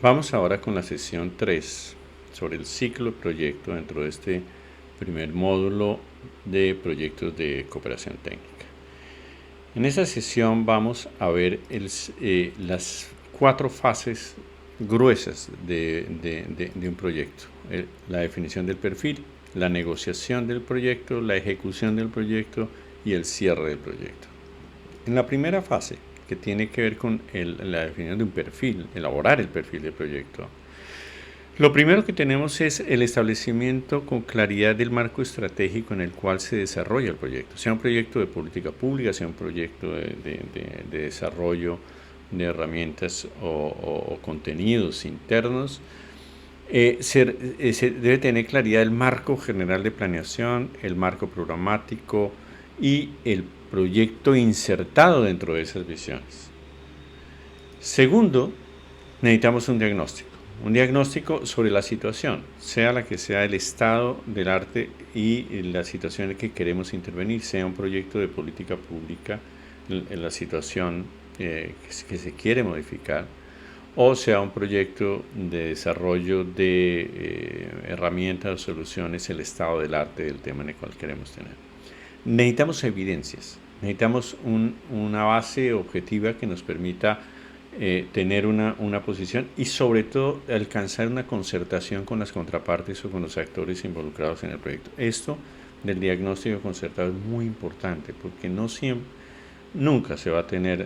Vamos ahora con la sesión 3 sobre el ciclo de proyecto dentro de este primer módulo de proyectos de cooperación técnica. En esta sesión vamos a ver las 4 fases gruesas de un proyecto. La definición del perfil, la negociación del proyecto, la ejecución del proyecto y el cierre del proyecto. En la primera fase, que tiene que ver con la definición de un perfil, elaborar el perfil del proyecto, lo primero que tenemos es el establecimiento con claridad del marco estratégico en el cual se desarrolla el proyecto, sea un proyecto de política pública, sea un proyecto de desarrollo de herramientas o contenidos internos. Se debe tener claridad del marco general de planeación, el marco programático y el proyecto insertado dentro de esas visiones. Segundo, necesitamos un diagnóstico sobre la situación, sea la que sea el estado del arte y la situación en la que queremos intervenir, sea un proyecto de política pública, en la situación que se quiere modificar, o sea un proyecto de desarrollo de herramientas o soluciones, el estado del arte del tema en el cual queremos tener. Necesitamos evidencias, necesitamos una base objetiva que nos permita tener una posición y sobre todo alcanzar una concertación con las contrapartes o con los actores involucrados en el proyecto. Esto del diagnóstico concertado es muy importante porque nunca se va a tener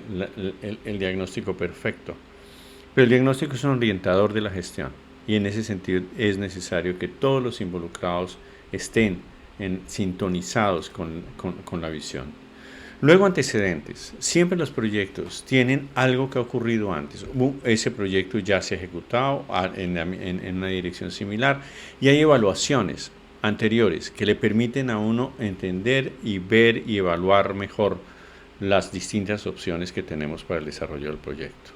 el diagnóstico perfecto, pero el diagnóstico es un orientador de la gestión y en ese sentido es necesario que todos los involucrados estén sintonizados con la visión. Luego, antecedentes. Siempre los proyectos tienen algo que ha ocurrido antes. Ese proyecto ya se ha ejecutado en una dirección similar y hay evaluaciones anteriores que le permiten a uno entender y ver y evaluar mejor las distintas opciones que tenemos para el desarrollo del proyecto.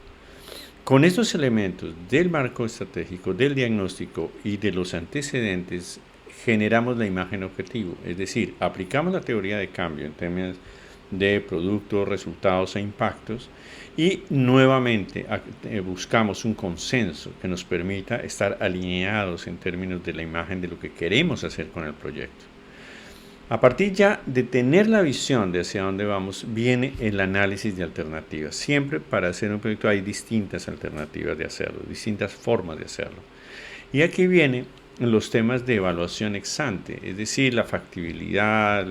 Con estos elementos del marco estratégico, del diagnóstico y de los antecedentes, generamos la imagen objetivo, es decir, aplicamos la teoría de cambio en términos de productos, resultados e impactos y nuevamente buscamos un consenso que nos permita estar alineados en términos de la imagen de lo que queremos hacer con el proyecto. A partir ya de tener la visión de hacia dónde vamos, viene el análisis de alternativas. Siempre para hacer un proyecto hay distintas alternativas de hacerlo, distintas formas de hacerlo. Y aquí vienen los temas de evaluación ex ante, es decir, la factibilidad,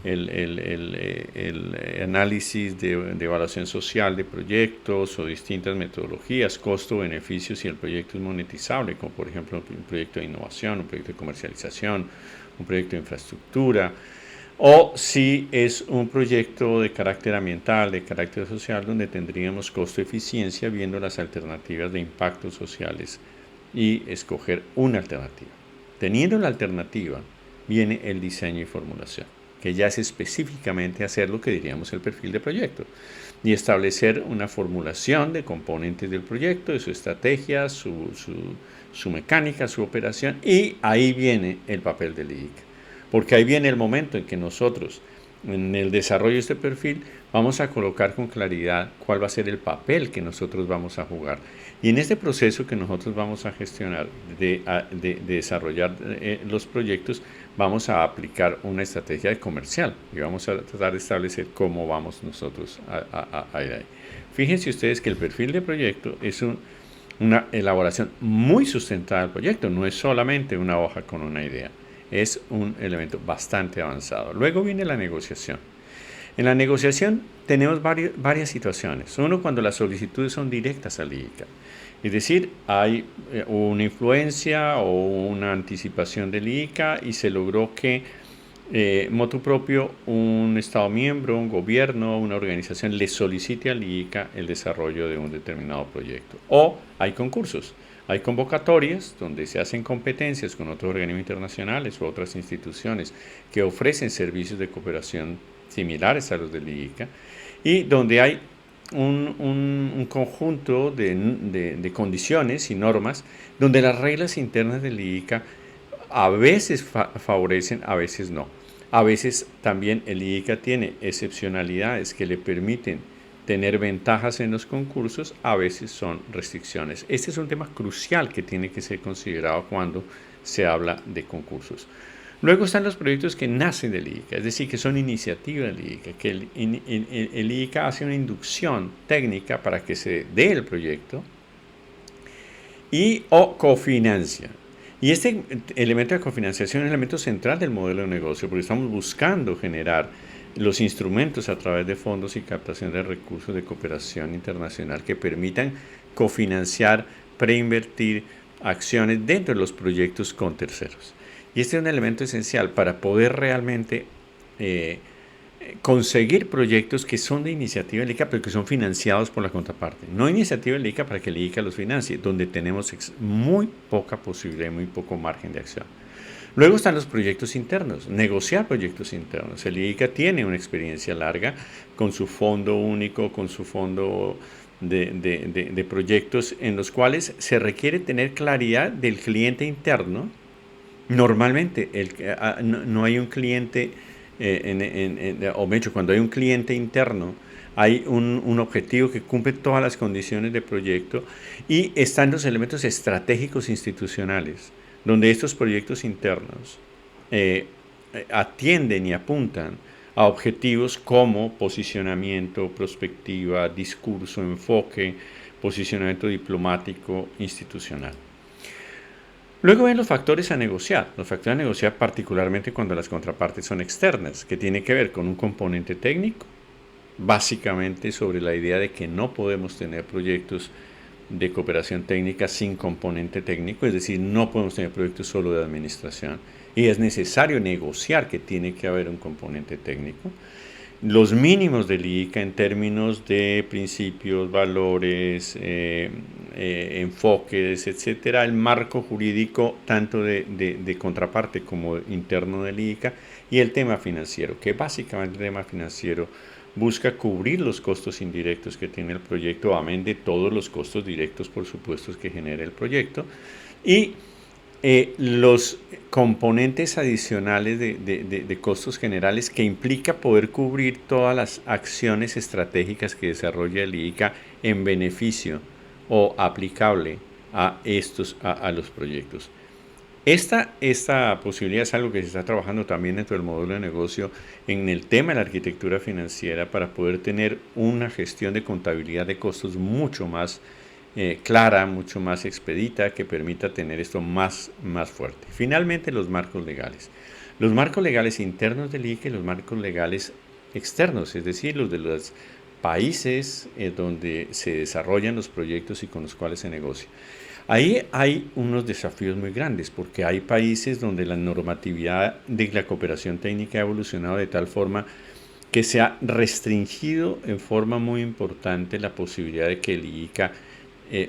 el análisis de evaluación social de proyectos o distintas metodologías, costo-beneficio si el proyecto es monetizable, como por ejemplo un proyecto de innovación, un proyecto de comercialización, un proyecto de infraestructura, o si es un proyecto de carácter ambiental, de carácter social, donde tendríamos costo-eficiencia viendo las alternativas de impactos sociales y escoger una alternativa. Teniendo la alternativa, viene el diseño y formulación, que ya es específicamente hacer lo que diríamos el perfil de proyecto y establecer una formulación de componentes del proyecto, de su estrategia, su mecánica, su operación, y ahí viene el papel del IIC, porque ahí viene el momento en que nosotros, en el desarrollo de este perfil, vamos a colocar con claridad cuál va a ser el papel que nosotros vamos a jugar. Y en este proceso que nosotros vamos a gestionar de desarrollar los proyectos, vamos a aplicar una estrategia comercial y vamos a tratar de establecer cómo vamos nosotros a ir ahí. Fíjense ustedes que el perfil de proyecto es una elaboración muy sustentada del proyecto, no es solamente una hoja con una idea, es un elemento bastante avanzado. Luego viene la negociación. En la negociación tenemos varias situaciones. Uno, cuando las solicitudes son directas al IICA. Es decir, hay una influencia o una anticipación del IICA y se logró que motu propio un Estado miembro, un gobierno, una organización le solicite al IICA el desarrollo de un determinado proyecto. O hay concursos. Hay convocatorias donde se hacen competencias con otros organismos internacionales u otras instituciones que ofrecen servicios de cooperación similares a los del IICA y donde hay un conjunto de condiciones y normas donde las reglas internas del IICA a veces favorecen, a veces no. A veces también el IICA tiene excepcionalidades que le permiten tener ventajas en los concursos, a veces son restricciones. Este es un tema crucial que tiene que ser considerado cuando se habla de concursos. Luego están los proyectos que nacen del IICA, es decir, que son iniciativas del IICA, que el IICA hace una inducción técnica para que se dé el proyecto y o cofinancia. Y este elemento de cofinanciación es un elemento central del modelo de negocio, porque estamos buscando generar los instrumentos a través de fondos y captación de recursos de cooperación internacional que permitan cofinanciar, preinvertir acciones dentro de los proyectos con terceros. Y este es un elemento esencial para poder realmente conseguir proyectos que son de iniciativa del IICA, pero que son financiados por la contraparte. No iniciativa del IICA para que el IICA los financie, donde tenemos muy poca posibilidad y muy poco margen de acción. Luego están los proyectos internos, negociar proyectos internos. El IICA tiene una experiencia larga con su fondo único, con su fondo de proyectos en los cuales se requiere tener claridad del cliente interno. Normalmente no hay un cliente, o de hecho, cuando hay un cliente interno, hay un objetivo que cumple todas las condiciones de proyecto y están los elementos estratégicos institucionales, donde estos proyectos internos atienden y apuntan a objetivos como posicionamiento, prospectiva, discurso, enfoque, posicionamiento diplomático, institucional. Luego ven los factores a negociar. Los factores a negociar particularmente cuando las contrapartes son externas, que tiene que ver con un componente técnico, básicamente sobre la idea de que no podemos tener proyectos de cooperación técnica sin componente técnico, es decir, no podemos tener proyectos solo de administración y es necesario negociar que tiene que haber un componente técnico. Los mínimos del IICA en términos de principios, valores, enfoques, etcétera, el marco jurídico tanto de contraparte como interno del IICA y el tema financiero, que básicamente el tema financiero busca cubrir los costos indirectos que tiene el proyecto, amén de todos los costos directos, por supuesto, que genera el proyecto, y los componentes adicionales de costos generales que implica poder cubrir todas las acciones estratégicas que desarrolla el IICA en beneficio o aplicable a los proyectos. Esta posibilidad es algo que se está trabajando también dentro del módulo de negocio en el tema de la arquitectura financiera para poder tener una gestión de contabilidad de costos mucho más clara, mucho más expedita, que permita tener esto más fuerte. Finalmente, los marcos legales. Los marcos legales internos del IICA y los marcos legales externos, es decir, los de los países donde se desarrollan los proyectos y con los cuales se negocia. Ahí hay unos desafíos muy grandes porque hay países donde la normatividad de la cooperación técnica ha evolucionado de tal forma que se ha restringido en forma muy importante la posibilidad de que el IICA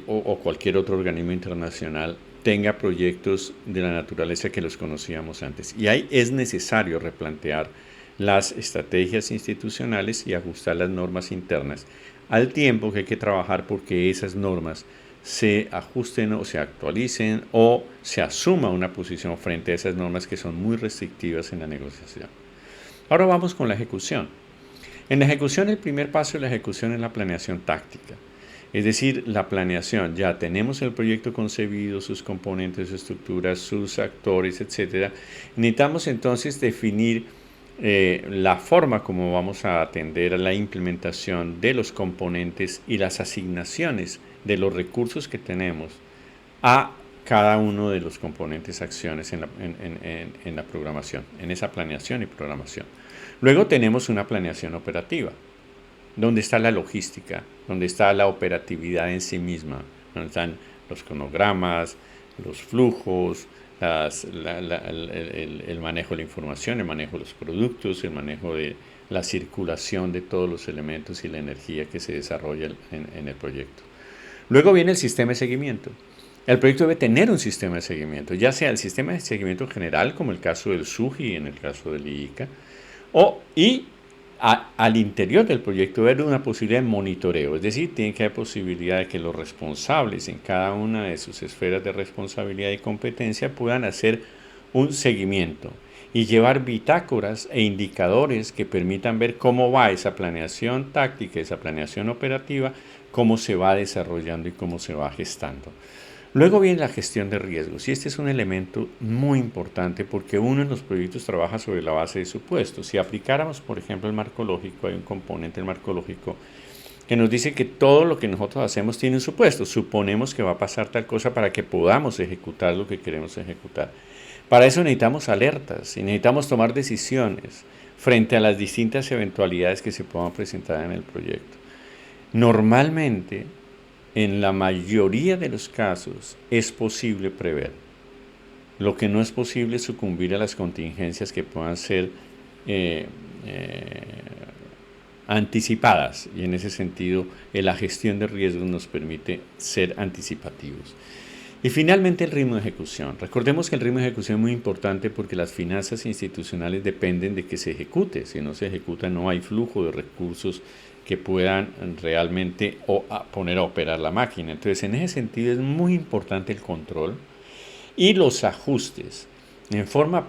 o cualquier otro organismo internacional tenga proyectos de la naturaleza que los conocíamos antes. Y ahí es necesario replantear las estrategias institucionales y ajustar las normas internas, al tiempo que hay que trabajar porque esas normas se ajusten o se actualicen o se asuma una posición frente a esas normas que son muy restrictivas en la negociación. Ahora vamos con la ejecución. En la ejecución, el primer paso de la ejecución es la planeación táctica. Es decir, la planeación, ya tenemos el proyecto concebido, sus componentes, sus estructuras, sus actores, etc. Necesitamos entonces definir la forma como vamos a atender a la implementación de los componentes y las asignaciones de los recursos que tenemos a cada uno de los componentes acciones en la programación, en esa planeación y programación. Luego tenemos una planeación operativa, donde está la logística, donde está la operatividad en sí misma, donde están los cronogramas, los flujos, el manejo de la información, el manejo de los productos, el manejo de la circulación de todos los elementos y la energía que se desarrolla en el proyecto. Luego viene el sistema de seguimiento. El proyecto debe tener un sistema de seguimiento, ya sea el sistema de seguimiento general, como el caso del SUGI en el caso del IICA, al interior del proyecto debe haber una posibilidad de monitoreo, es decir, tiene que haber posibilidad de que los responsables en cada una de sus esferas de responsabilidad y competencia puedan hacer un seguimiento y llevar bitácoras e indicadores que permitan ver cómo va esa planeación táctica, esa planeación operativa, cómo se va desarrollando y cómo se va gestando. Luego viene la gestión de riesgos y este es un elemento muy importante porque uno en los proyectos trabaja sobre la base de supuestos. Si aplicáramos, por ejemplo, el marco lógico, hay un componente del marco lógico que nos dice que todo lo que nosotros hacemos tiene un supuesto. Suponemos que va a pasar tal cosa para que podamos ejecutar lo que queremos ejecutar. Para eso necesitamos alertas y necesitamos tomar decisiones frente a las distintas eventualidades que se puedan presentar en el proyecto. Normalmente, en la mayoría de los casos, es posible prever. Lo que no es posible es sucumbir a las contingencias que puedan ser anticipadas, y en ese sentido la gestión de riesgos nos permite ser anticipativos. Y finalmente el ritmo de ejecución. Recordemos que el ritmo de ejecución es muy importante porque las finanzas institucionales dependen de que se ejecute. Si no se ejecuta no hay flujo de recursos que puedan realmente poner a operar la máquina. Entonces en ese sentido es muy importante el control y los ajustes en forma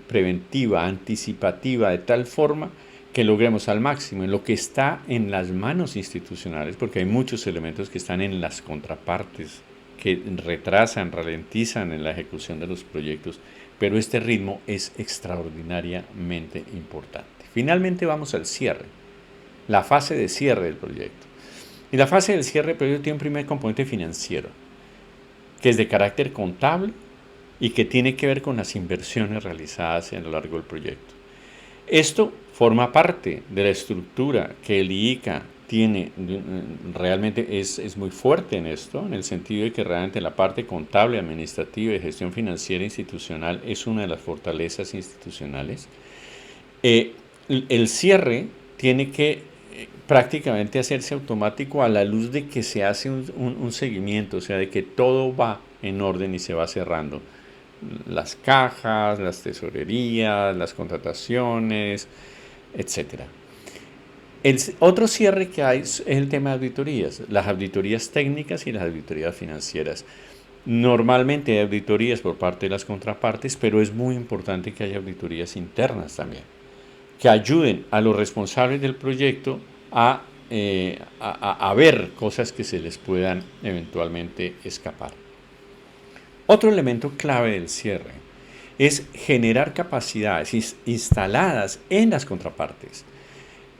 preventiva, anticipativa, de tal forma que logremos al máximo en lo que está en las manos institucionales, porque hay muchos elementos que están en las contrapartes que retrasan, ralentizan en la ejecución de los proyectos, pero este ritmo es extraordinariamente importante. Finalmente vamos al cierre, la fase de cierre del proyecto. Y la fase del cierre del proyecto tiene un primer componente financiero, que es de carácter contable y que tiene que ver con las inversiones realizadas a lo largo del proyecto. Esto forma parte de la estructura que el IICA tiene, realmente es muy fuerte en esto, en el sentido de que realmente la parte contable, administrativa y gestión financiera institucional es una de las fortalezas institucionales. El cierre tiene que prácticamente hacerse automático a la luz de que se hace un seguimiento, o sea, de que todo va en orden y se va cerrando. Las cajas, las tesorerías, las contrataciones, etc. El otro cierre que hay es el tema de auditorías, las auditorías técnicas y las auditorías financieras. Normalmente hay auditorías por parte de las contrapartes, pero es muy importante que haya auditorías internas también, que ayuden a los responsables del proyecto a ver cosas que se les puedan eventualmente escapar. Otro elemento clave del cierre es generar capacidades instaladas en las contrapartes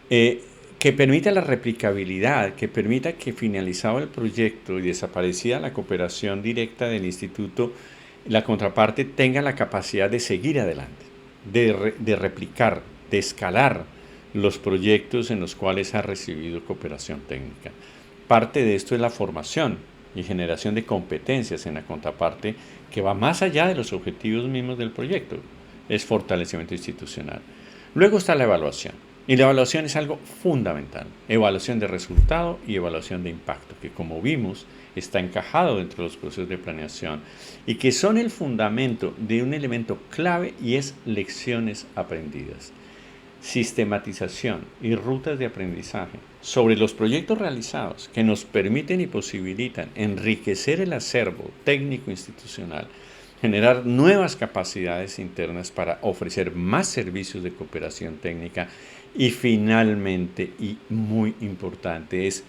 que permita la replicabilidad, que permita que finalizado el proyecto y desaparecida la cooperación directa del instituto, la contraparte tenga la capacidad de seguir adelante, de replicar, de escalar los proyectos en los cuales ha recibido cooperación técnica. Parte de esto es la formación y generación de competencias en la contraparte que va más allá de los objetivos mismos del proyecto, es fortalecimiento institucional. Luego está la evaluación, y la evaluación es algo fundamental, evaluación de resultado y evaluación de impacto, que como vimos está encajado dentro de los procesos de planeación y que son el fundamento de un elemento clave y es lecciones aprendidas. Sistematización y rutas de aprendizaje sobre los proyectos realizados que nos permiten y posibilitan enriquecer el acervo técnico institucional, generar nuevas capacidades internas para ofrecer más servicios de cooperación técnica y finalmente, y muy importante, es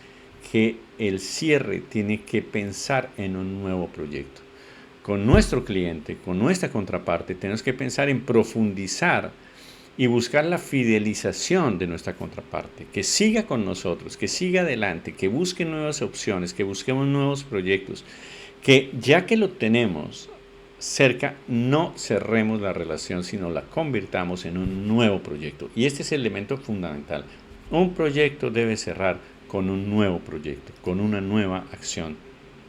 que el cierre tiene que pensar en un nuevo proyecto. Con nuestro cliente, con nuestra contraparte, tenemos que pensar en profundizar y buscar la fidelización de nuestra contraparte, que siga con nosotros, que siga adelante, que busque nuevas opciones, que busquemos nuevos proyectos, que ya que lo tenemos cerca, no cerremos la relación, sino la convirtamos en un nuevo proyecto. Y este es el elemento fundamental. Un proyecto debe cerrar con un nuevo proyecto, con una nueva acción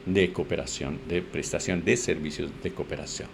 de cooperación, de prestación de servicios de cooperación.